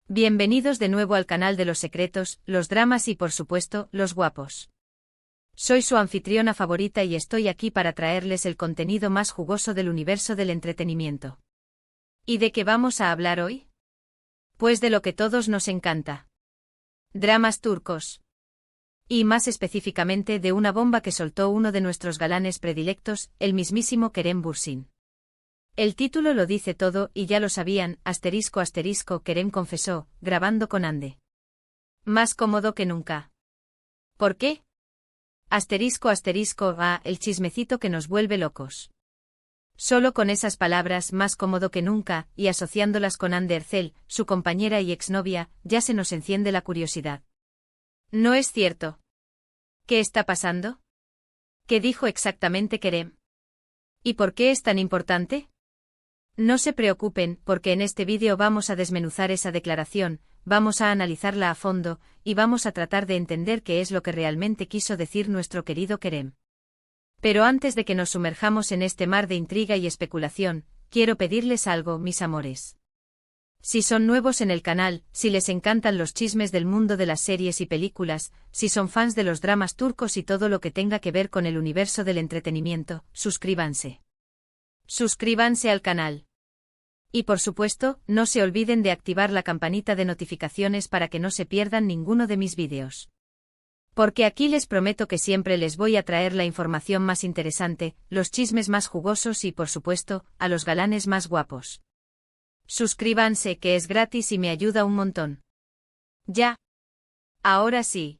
Bienvenidos de nuevo al canal de los secretos, los dramas y por supuesto, los guapos. Soy su anfitriona favorita y estoy aquí para traerles el contenido más jugoso del universo del entretenimiento. ¿Y de qué vamos a hablar hoy? Pues de lo que todos nos encanta. Dramas turcos. Y más específicamente de una bomba que soltó uno de nuestros galanes predilectos, el mismísimo Kerem Bürsin. El título lo dice todo y ya lo sabían, ***, Kerem confesó, grabando con Hande. Más cómodo que nunca. ¿Por qué? El chismecito que nos vuelve locos. Solo con esas palabras, más cómodo que nunca, y asociándolas con Hande Erçel, su compañera y exnovia, ya se nos enciende la curiosidad. ¿No es cierto? ¿Qué está pasando? ¿Qué dijo exactamente Kerem? ¿Y por qué es tan importante? No se preocupen, porque en este vídeo vamos a desmenuzar esa declaración, vamos a analizarla a fondo, y vamos a tratar de entender qué es lo que realmente quiso decir nuestro querido Kerem. Pero antes de que nos sumerjamos en este mar de intriga y especulación, quiero pedirles algo, mis amores. Si son nuevos en el canal, si les encantan los chismes del mundo de las series y películas, si son fans de los dramas turcos y todo lo que tenga que ver con el universo del entretenimiento, suscríbanse. Suscríbanse al canal. Y por supuesto, no se olviden de activar la campanita de notificaciones para que no se pierdan ninguno de mis vídeos. Porque aquí les prometo que siempre les voy a traer la información más interesante, los chismes más jugosos y por supuesto, a los galanes más guapos. Suscríbanse, que es gratis y me ayuda un montón. Ya. Ahora sí.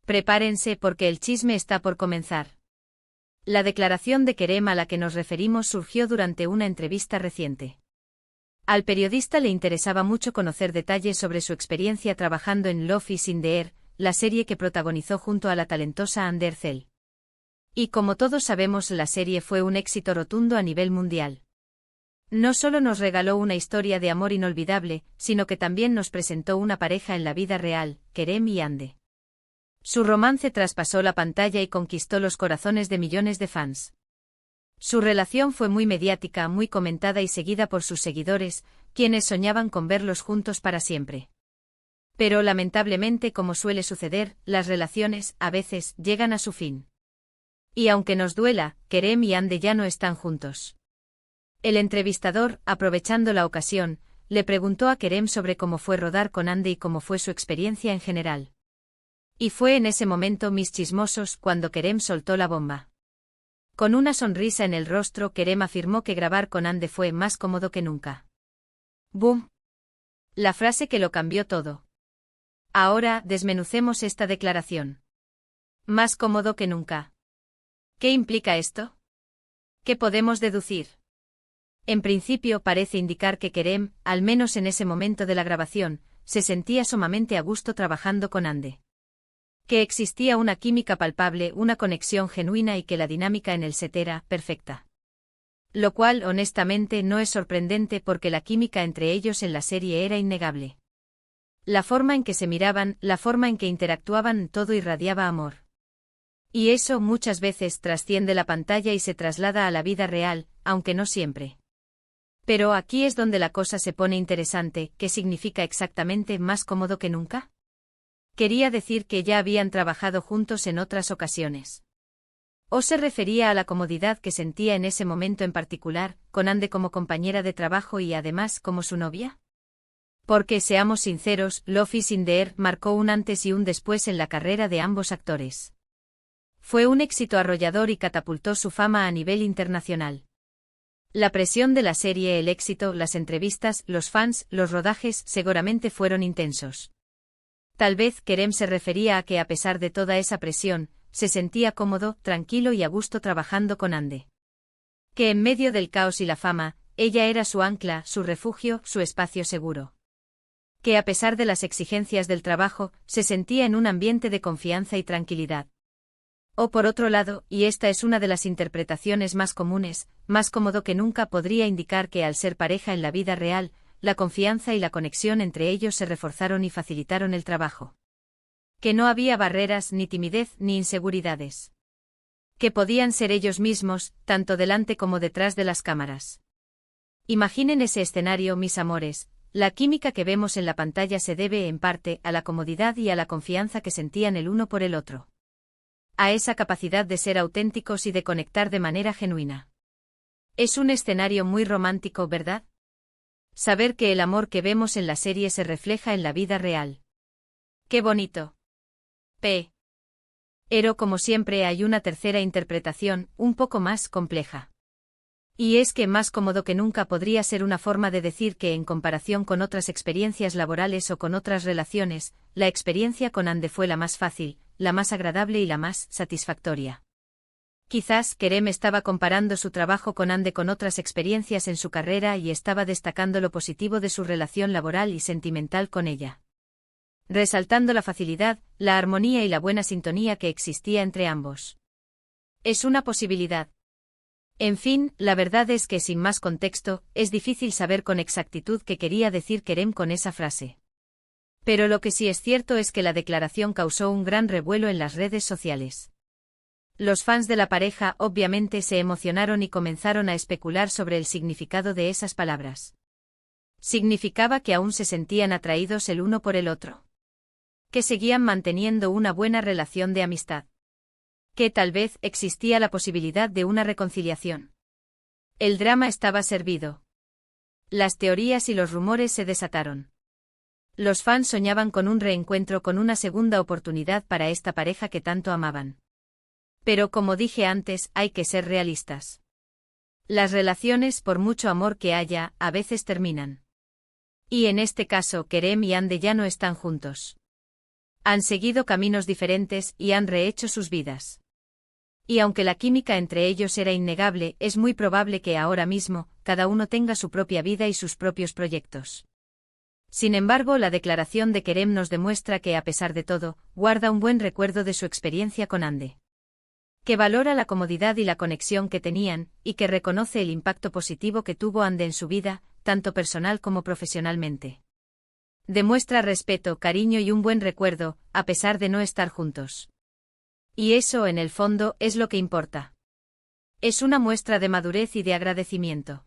Prepárense porque el chisme está por comenzar. La declaración de Kerem a la que nos referimos surgió durante una entrevista reciente. Al periodista le interesaba mucho conocer detalles sobre su experiencia trabajando en Love is in the Air, la serie que protagonizó junto a la talentosa Hande Erçel. Y como todos sabemos, la serie fue un éxito rotundo a nivel mundial. No solo nos regaló una historia de amor inolvidable, sino que también nos presentó una pareja en la vida real, Kerem y Hande. Su romance traspasó la pantalla y conquistó los corazones de millones de fans. Su relación fue muy mediática, muy comentada y seguida por sus seguidores, quienes soñaban con verlos juntos para siempre. Pero lamentablemente, como suele suceder, las relaciones, a veces, llegan a su fin. Y aunque nos duela, Kerem y Hande ya no están juntos. El entrevistador, aprovechando la ocasión, le preguntó a Kerem sobre cómo fue rodar con Hande y cómo fue su experiencia en general. Y fue en ese momento, mis chismosos, cuando Kerem soltó la bomba. Con una sonrisa en el rostro, Kerem afirmó que grabar con Hande fue más cómodo que nunca. ¡Boom! La frase que lo cambió todo. Ahora, desmenucemos esta declaración. Más cómodo que nunca. ¿Qué implica esto? ¿Qué podemos deducir? En principio parece indicar que Kerem, al menos en ese momento de la grabación, se sentía sumamente a gusto trabajando con Hande. Que existía una química palpable, una conexión genuina y que la dinámica en el set era perfecta. Lo cual, honestamente, no es sorprendente porque la química entre ellos en la serie era innegable. La forma en que se miraban, la forma en que interactuaban, todo irradiaba amor. Y eso muchas veces trasciende la pantalla y se traslada a la vida real, aunque no siempre. Pero aquí es donde la cosa se pone interesante. ¿Qué significa exactamente más cómodo que nunca? Quería decir que ya habían trabajado juntos en otras ocasiones. ¿O se refería a la comodidad que sentía en ese momento en particular, con Hande como compañera de trabajo y además como su novia? Porque, seamos sinceros, Love is in the Air marcó un antes y un después en la carrera de ambos actores. Fue un éxito arrollador y catapultó su fama a nivel internacional. La presión de la serie, el éxito, las entrevistas, los fans, los rodajes, seguramente fueron intensos. Tal vez Kerem se refería a que a pesar de toda esa presión, se sentía cómodo, tranquilo y a gusto trabajando con Hande. Que en medio del caos y la fama, ella era su ancla, su refugio, su espacio seguro. Que a pesar de las exigencias del trabajo, se sentía en un ambiente de confianza y tranquilidad. O por otro lado, y esta es una de las interpretaciones más comunes, más cómodo que nunca podría indicar que al ser pareja en la vida real, la confianza y la conexión entre ellos se reforzaron y facilitaron el trabajo. Que no había barreras, ni timidez, ni inseguridades. Que podían ser ellos mismos, tanto delante como detrás de las cámaras. Imaginen ese escenario, mis amores, La química que vemos en la pantalla se debe, en parte, a la comodidad y a la confianza que sentían el uno por el otro. A esa capacidad de ser auténticos y de conectar de manera genuina. Es un escenario muy romántico, ¿verdad? Saber que el amor que vemos en la serie se refleja en la vida real. ¡Qué bonito! Pero como siempre hay una tercera interpretación, un poco más compleja. Y es que más cómodo que nunca podría ser una forma de decir que en comparación con otras experiencias laborales o con otras relaciones, la experiencia con Ande fue la más fácil, la más agradable y la más satisfactoria. Quizás Kerem estaba comparando su trabajo con Ande con otras experiencias en su carrera y estaba destacando lo positivo de su relación laboral y sentimental con ella. Resaltando la facilidad, la armonía y la buena sintonía que existía entre ambos. Es una posibilidad. En fin, la verdad es que sin más contexto, es difícil saber con exactitud qué quería decir Kerem con esa frase. Pero lo que sí es cierto es que la declaración causó un gran revuelo en las redes sociales. Los fans de la pareja obviamente se emocionaron y comenzaron a especular sobre el significado de esas palabras. Significaba que aún se sentían atraídos el uno por el otro. Que seguían manteniendo una buena relación de amistad. Que tal vez existía la posibilidad de una reconciliación. El drama estaba servido. Las teorías y los rumores se desataron. Los fans soñaban con un reencuentro, con una segunda oportunidad para esta pareja que tanto amaban. Pero como dije antes, hay que ser realistas. Las relaciones, por mucho amor que haya, a veces terminan. Y en este caso, Kerem y Ande ya no están juntos. Han seguido caminos diferentes y han rehecho sus vidas. Y aunque la química entre ellos era innegable, es muy probable que ahora mismo, cada uno tenga su propia vida y sus propios proyectos. Sin embargo, la declaración de Kerem nos demuestra que, a pesar de todo, guarda un buen recuerdo de su experiencia con Ande. Que valora la comodidad y la conexión que tenían, y que reconoce el impacto positivo que tuvo Ande en su vida, tanto personal como profesionalmente. Demuestra respeto, cariño y un buen recuerdo, a pesar de no estar juntos. Y eso, en el fondo, es lo que importa. Es una muestra de madurez y de agradecimiento.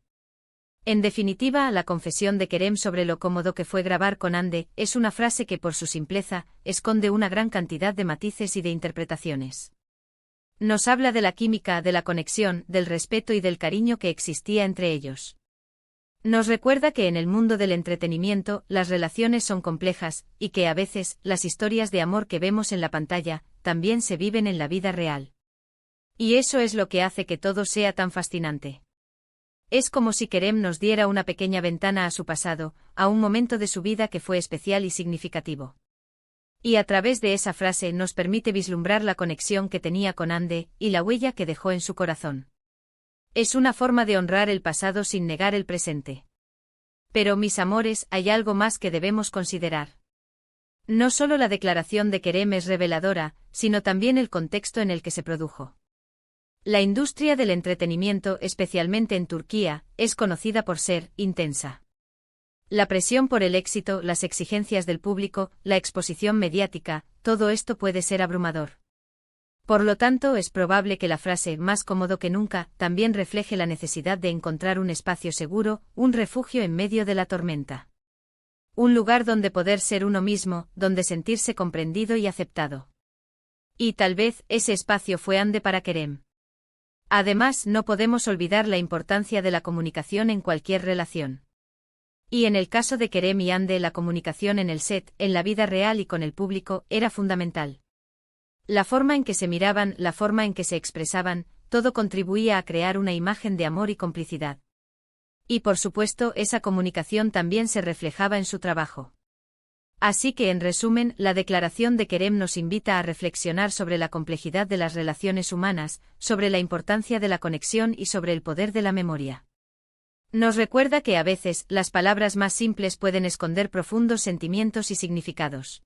En definitiva, la confesión de Kerem sobre lo cómodo que fue grabar con Ande es una frase que, por su simpleza, esconde una gran cantidad de matices y de interpretaciones. Nos habla de la química, de la conexión, del respeto y del cariño que existía entre ellos. Nos recuerda que en el mundo del entretenimiento, las relaciones son complejas, y que a veces, las historias de amor que vemos en la pantalla, también se viven en la vida real. Y eso es lo que hace que todo sea tan fascinante. Es como si Kerem nos diera una pequeña ventana a su pasado, a un momento de su vida que fue especial y significativo. Y a través de esa frase nos permite vislumbrar la conexión que tenía con Ande, y la huella que dejó en su corazón. Es una forma de honrar el pasado sin negar el presente. Pero, mis amores, hay algo más que debemos considerar. No solo la declaración de Kerem es reveladora, sino también el contexto en el que se produjo. La industria del entretenimiento, especialmente en Turquía, es conocida por ser intensa. La presión por el éxito, las exigencias del público, la exposición mediática, todo esto puede ser abrumador. Por lo tanto, es probable que la frase «más cómodo que nunca» también refleje la necesidad de encontrar un espacio seguro, un refugio en medio de la tormenta. Un lugar donde poder ser uno mismo, donde sentirse comprendido y aceptado. Y tal vez, ese espacio fue Ande para Kerem. Además, no podemos olvidar la importancia de la comunicación en cualquier relación. Y en el caso de Kerem y Ande, la comunicación en el set, en la vida real y con el público, era fundamental. La forma en que se miraban, la forma en que se expresaban, todo contribuía a crear una imagen de amor y complicidad. Y por supuesto, esa comunicación también se reflejaba en su trabajo. Así que, en resumen, la declaración de Kerem nos invita a reflexionar sobre la complejidad de las relaciones humanas, sobre la importancia de la conexión y sobre el poder de la memoria. Nos recuerda que a veces, las palabras más simples pueden esconder profundos sentimientos y significados.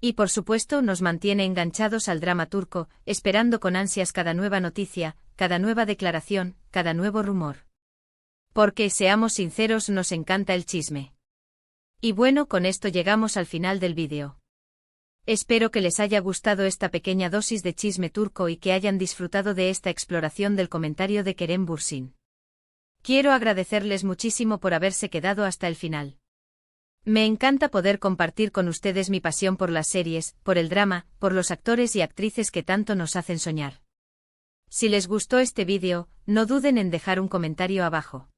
Y por supuesto nos mantiene enganchados al drama turco, esperando con ansias cada nueva noticia, cada nueva declaración, cada nuevo rumor. Porque, seamos sinceros, nos encanta el chisme. Y bueno, con esto llegamos al final del vídeo. Espero que les haya gustado esta pequeña dosis de chisme turco y que hayan disfrutado de esta exploración del comentario de Kerem Bürsin. Quiero agradecerles muchísimo por haberse quedado hasta el final. Me encanta poder compartir con ustedes mi pasión por las series, por el drama, por los actores y actrices que tanto nos hacen soñar. Si les gustó este vídeo, no duden en dejar un comentario abajo.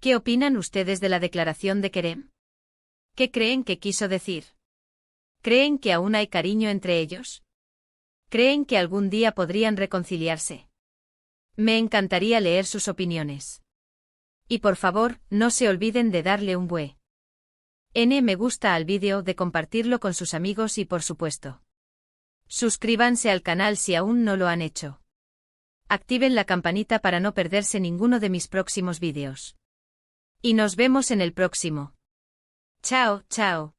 ¿Qué opinan ustedes de la declaración de Kerem? ¿Qué creen que quiso decir? ¿Creen que aún hay cariño entre ellos? ¿Creen que algún día podrían reconciliarse? Me encantaría leer sus opiniones. Y por favor, no se olviden de darle un buen me gusta al vídeo, de compartirlo con sus amigos y por supuesto, suscríbanse al canal si aún no lo han hecho. Activen la campanita para no perderse ninguno de mis próximos vídeos. Y nos vemos en el próximo. Chao, chao.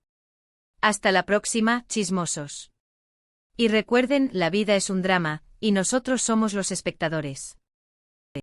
Hasta la próxima, chismosos. Y recuerden, la vida es un drama, y nosotros somos los espectadores.